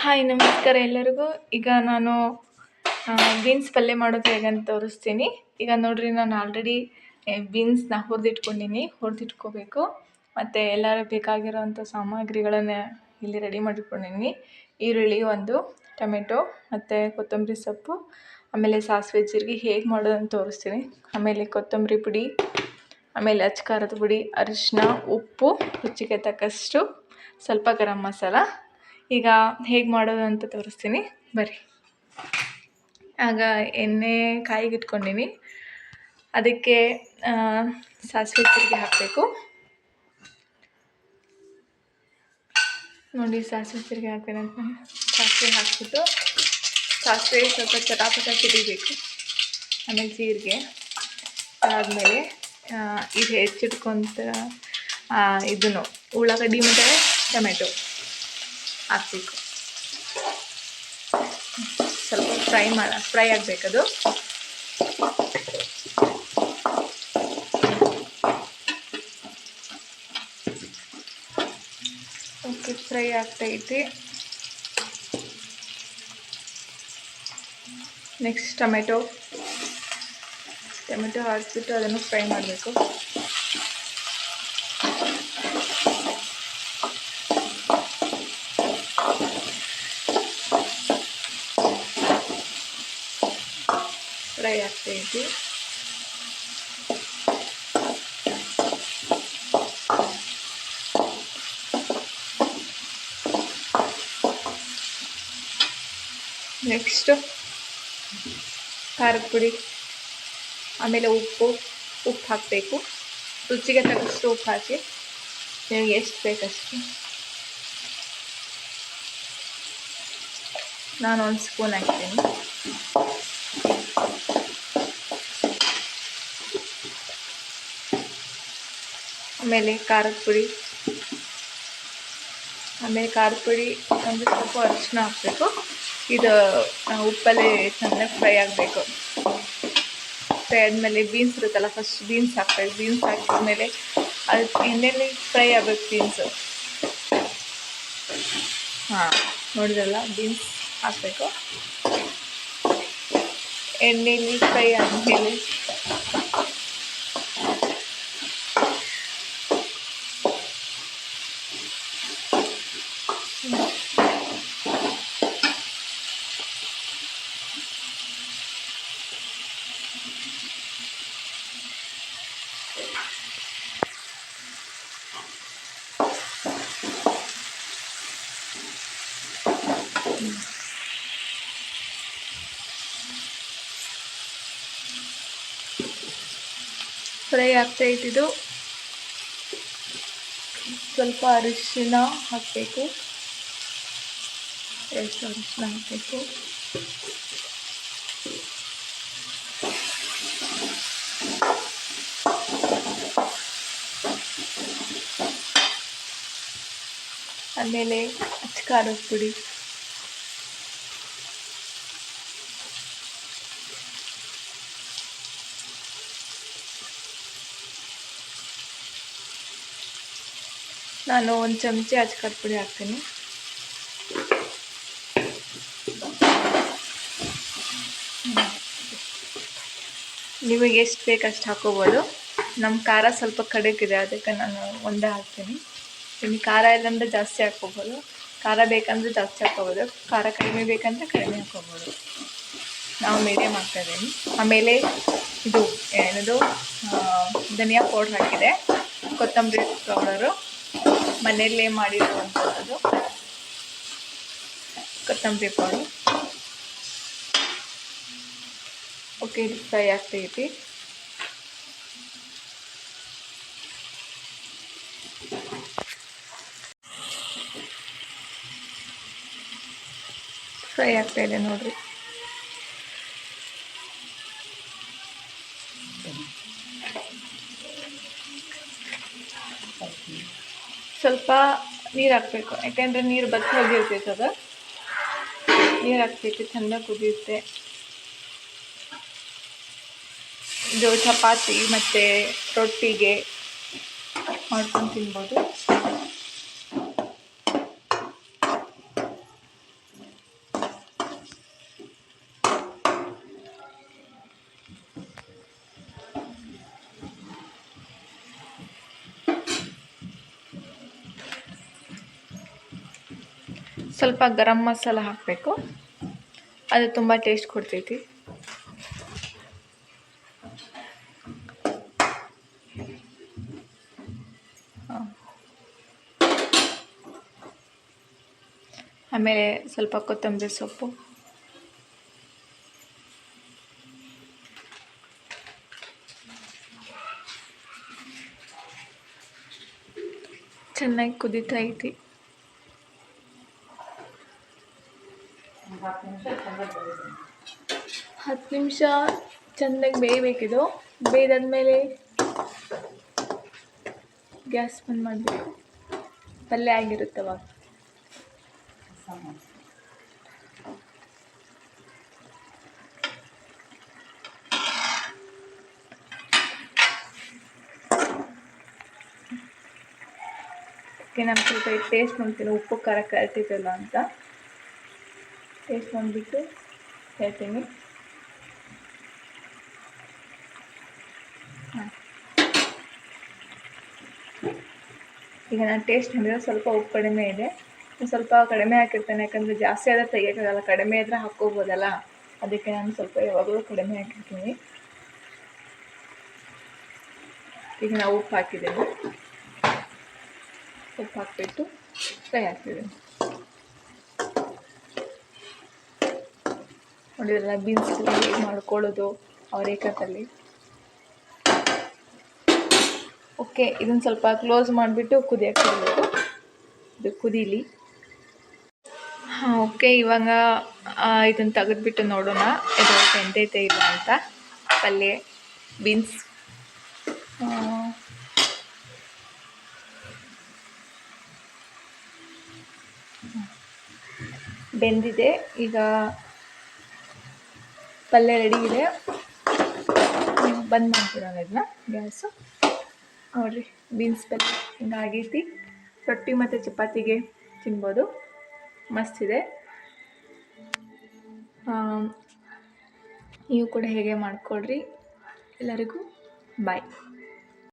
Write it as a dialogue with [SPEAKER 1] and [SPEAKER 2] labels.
[SPEAKER 1] Hi ನಮಸ್ಕಾರ ಎಲ್ಲರಿಗೂ. ಈಗ ನಾನು ಬೀನ್ಸ್ ಪಲ್ಯ ಮಾಡೋದು ಹೇಗಂತ ತೋರಿಸ್ತೀನಿ. ಈಗ ನೋಡ್ರಿ, ನಾನು ಆಲ್ರೆಡಿ ಬೀನ್ಸ್ನ ಹುರಿದಿಟ್ಕೋಬೇಕು. ಮತ್ತು ಎಲ್ಲರೂ ಬೇಕಾಗಿರೋವಂಥ ಸಾಮಗ್ರಿಗಳನ್ನು ಇಲ್ಲಿ ರೆಡಿ ಮಾಡಿಟ್ಕೊಂಡಿನಿ. ಈರುಳ್ಳಿ ಒಂದು, ಟೊಮೆಟೊ ಮತ್ತು ಕೊತ್ತಂಬರಿ ಸೊಪ್ಪು, ಆಮೇಲೆ ಸಾಸಿವೆ ಜೀರಿಗೆ ಹೇಗೆ ಮಾಡೋದಂತ ತೋರಿಸ್ತೀನಿ. ಆಮೇಲೆ ಕೊತ್ತಂಬರಿ ಪುಡಿ, ಆಮೇಲೆ ಅಚ್ಕಾರದ ಪುಡಿ, ಅರಿಶಿನ, ಉಪ್ಪು, ರುಚಿಗೆ ತಕ್ಕಷ್ಟು, ಸ್ವಲ್ಪ ಗರಂ ಮಸಾಲ. ಈಗ ಹೇಗೆ ಮಾಡೋದು ಅಂತ ತೋರಿಸ್ತೀನಿ ಬರ್ರಿ. ಆಗ ಎಣ್ಣೆ ಕಾಯಿಗೆ ಇಟ್ಕೊಂಡಿನಿ. ಅದಕ್ಕೆ ಸಾಸಿವೆ ಜೀರಿಗೆ ಹಾಕಬೇಕು. ನೋಡಿ, ಸಾಸಿವೆ ಜೀರಿಗೆ ಹಾಕ್ಬೇಕಂತ ಸಾಸಿವೆ ಹಾಕ್ಬಿಟ್ಟು ಸಾಸಿವೆ ಸ್ವಲ್ಪ ಚಟಾಪಟ ಸಿಡಿಬೇಕು. ಆಮೇಲೆ ಜೀರಿಗೆ ಆದಮೇಲೆ ಇದು ಹೆಚ್ಚಿಟ್ಕೊಂತ ಇದನ್ನು ಉಳ್ಳಾಗಡ್ಡಿ ಮತ್ತು ಟೊಮೆಟೊ ಹಾಕಬೇಕು. ಸ್ವಲ್ಪ ಫ್ರೈ ಆಗಬೇಕದು. ಓಕೆ, ಫ್ರೈ ಆಗ್ತೈತಿ. ನೆಕ್ಸ್ಟ್ ಟೊಮೆಟೊ ಹಾಕಿಬಿಟ್ಟು ಅದನ್ನು ಫ್ರೈ ಮಾಡಬೇಕು. ಫ್ರೈ ಆಗ್ತೈತಿ. ನೆಕ್ಸ್ಟು ಖಾರದ ಪುಡಿ, ಆಮೇಲೆ ಉಪ್ಪು ಹಾಕಬೇಕು. ರುಚಿಗೆ ತಕ್ಕಷ್ಟು ಉಪ್ಪು ಹಾಕಿ, ನಿಮಗೆ ಎಷ್ಟು ಬೇಕಷ್ಟು. ನಾನು 1 ಸ್ಪೂನ್ ಹಾಕ್ತೀನಿ. ಆಮೇಲೆ ಖಾರದ ಪುಡಿ ಒಂದು ಸ್ವಲ್ಪ ಅರಿಶಿನ ಹಾಕಬೇಕು. ಇದು ಉಪ್ಪಲ್ಲಿ ಚೆನ್ನಾಗಿ ಫ್ರೈ ಆಗಬೇಕು. ಫ್ರೈ ಆದಮೇಲೆ ಬೀನ್ಸ್ ಇರುತ್ತಲ್ಲ, ಫಸ್ಟ್ ಬೀನ್ಸ್ ಹಾಕ್ಬೇಕು. ಬೀನ್ಸ್ ಹಾಕಿದ್ಮೇಲೆ ಅದು ಎಣ್ಣೆಯಲ್ಲಿ ಫ್ರೈ ಆಗಬೇಕು ಬೀನ್ಸು. ನೋಡಿದ್ರಲ್ಲ, ಬೀನ್ಸ್ ಹಾಕಬೇಕು. ಎಣ್ಣೆಯಲ್ಲಿ ಫ್ರೈ ಆದಮೇಲೆ ಫ್ರೈ ಆಗ್ತಾಯಿದ್ದು. ಸ್ವಲ್ಪ ಅರಿಶಿನ ಹಾಕಬೇಕು. ಎಷ್ಟು ಅರಿಶಿನ ಹಾಕಬೇಕು? ಆಮೇಲೆ ಅಚ್ಕಾರದ ಪುಡಿ, ನಾನು 1 ಚಮಚ ಅಚ್ಕಾರದ ಪುಡಿ ಹಾಕ್ತೀನಿ. ನಿಮಗೆ ಎಷ್ಟು ಬೇಕಷ್ಟು ಹಾಕೋಬೋದು. ನಮ್ಮ ಖಾರ ಸ್ವಲ್ಪ ಕಡಿಕಿದೆ, ಅದಕ್ಕೆ ನಾನು ಒಂದೇ ಹಾಕ್ತೀನಿ. ನಿಮಗೆ ಖಾರ ಇಲ್ಲಾಂದರೆ ಜಾಸ್ತಿ ಹಾಕ್ಕೋಬೋದು. ಖಾರ ಬೇಕಂದರೆ ಜಾಸ್ತಿ ಹಾಕ್ಕೋಬೋದು. ಖಾರ ಕಡಿಮೆ ಬೇಕಂದರೆ ಕಡಿಮೆ ಹಾಕ್ಕೋಬೋದು. ನಾವು ಮೀಡಿಯಮ್ ಹಾಕ್ತಾಯಿದ್ದೀನಿ. ಆಮೇಲೆ ಇದು ಏನದು ಧನಿಯಾ ಪೌಡ್ರ್ ಹಾಕಿದೆ. ಕೊತ್ತಂಬರಿ ಪೌಡರು ಮನೆಯಲ್ಲೇ ಮಾಡಿರುವಂಥದ್ದು ಕೊತ್ತಂಬರಿ ಪೌಡರ್. ಓಕೆ, ಇದು ಫ್ರೈ ಆಗ್ತೈತಿ. ಫ್ರೈ ಆಗ್ತಾಯಿದೆ ನೋಡಿರಿ. ಸ್ವಲ್ಪ ನೀರು ಹಾಕಬೇಕು, ಯಾಕೆಂದರೆ ನೀರು ಬತ್ತಿ ಹೋಗಿರ್ತೈತೆ. ಅದು ನೀರು ಹಾಕ್ಬೇಕು, ಚೆಂದ ಕುದಿಯುತ್ತೆ. ಇದು ಚಪಾತಿ ಮತ್ತು ರೊಟ್ಟಿಗೆ ಮಾಡ್ಕೊಂಡು ತಿನ್ಬೋದು. ಸ್ವಲ್ಪ ಗರಂ ಮಸಾಲ ಹಾಕಬೇಕು, ಅದು ತುಂಬ ಟೇಸ್ಟ್ ಕೊಡ್ತೈತಿ. ಆಮೇಲೆ ಸ್ವಲ್ಪ ಕೊತ್ತಂಬರಿ ಸೊಪ್ಪು, ಚೆನ್ನಾಗಿ ಕುದೀತಾ ಐತಿ. 10 ನಿಮಿಷ ಚೆನ್ನಾಗಿ ಬೇಯಬೇಕಿದು. ಬೇಯ್ದಾದ್ಮೇಲೆ ಗ್ಯಾಸ್ ಬಂದ್ ಮಾಡಬೇಕು. ಪಲ್ಯ ಆಗಿರುತ್ತೆ ಅವಾಗ. ನಾನು ಸ್ವಲ್ಪ ಟೇಸ್ಟ್ ಮಾಡ್ತೀನಿ, ಉಪ್ಪು ಖಾರ ಕರೆಕ್ಟಿದೆಯಲ್ಲ ಅಂತ ಟೇಸ್ಟ್ ಮಾಡಿಬಿಟ್ಟು ಹೇಳ್ತೀನಿ. ಈಗ ನಾನು ಟೇಸ್ಟ್ ಮಾಡಿದ್ರೆ ಸ್ವಲ್ಪ ಉಪ್ಪು ಕಡಿಮೆ ಇದೆ, ಸ್ವಲ್ಪ ಕಡಿಮೆ ಹಾಕಿರ್ತೇನೆ, ಯಾಕಂದರೆ ಜಾಸ್ತಿ ಆದರೆ ತೆಗಿಯೋಕ್ಕಾಗಲ್ಲ, ಕಡಿಮೆ ಇದ್ದರೆ ಹಾಕ್ಕೋಬೋದಲ್ಲ, ಅದಕ್ಕೆ ನಾನು ಸ್ವಲ್ಪ ಯಾವಾಗಲೂ ಕಡಿಮೆ ಹಾಕಿರ್ತೀನಿ. ಈಗ ನಾವು ಉಪ್ಪು ಹಾಕಿದ್ದೇವೆ, ಉಪ್ಪು ಹಾಕಿಬಿಟ್ಟು ಫ್ರೈ ಹಾಕ್ತಿದ್ದೀನಿ. ನೋಡಿದ್ರಲ್ಲ ಬೀನ್ಸ್ ಹೇಗೆ ಮಾಡ್ಕೊಳ್ಳೋದು ಅವರೇಕಾಯಲ್ಲಿ. ಓಕೆ, ಇದನ್ನು ಸ್ವಲ್ಪ ಕ್ಲೋಸ್ ಮಾಡಿಬಿಟ್ಟು ಕುದಿಯಕ್ಕೆ ಇಡಬೇಕು. ಇದು ಕುದೀಲಿ. ಹಾಂ, ಓಕೆ, ಇವಾಗ ಇದನ್ನು ತೆಗೆದ್ಬಿಟ್ಟು ನೋಡೋಣ ಇದು ಬೆಂದೈತೆ ಇಲ್ಲ ಅಂತ. ಪಲ್ಯ ಬೀನ್ಸ್ ಬೆಂದಿದೆ. ಈಗ ಪಲ್ಯ ರೆಡಿ ಇದೆ, ಬಂದ್ ಮಾಡ್ಬಿಡೋಣ ಇದನ್ನ ಗ್ಯಾಸು. ನೋಡಿರಿ, ಬೀನ್ಸ್ ಪಲ್ಯ ಹಿಂಗಾಗೈತಿ. ರೊಟ್ಟಿ ಮತ್ತು ಚಪಾತಿಗೆ ತಿನ್ಬೋದು, ಮಸ್ತಿದೆ. ನೀವು ಕೂಡ ಹೇಗೆ ಮಾಡ್ಕೊಳ್ರಿ. ಎಲ್ಲರಿಗೂ ಬಾಯ್.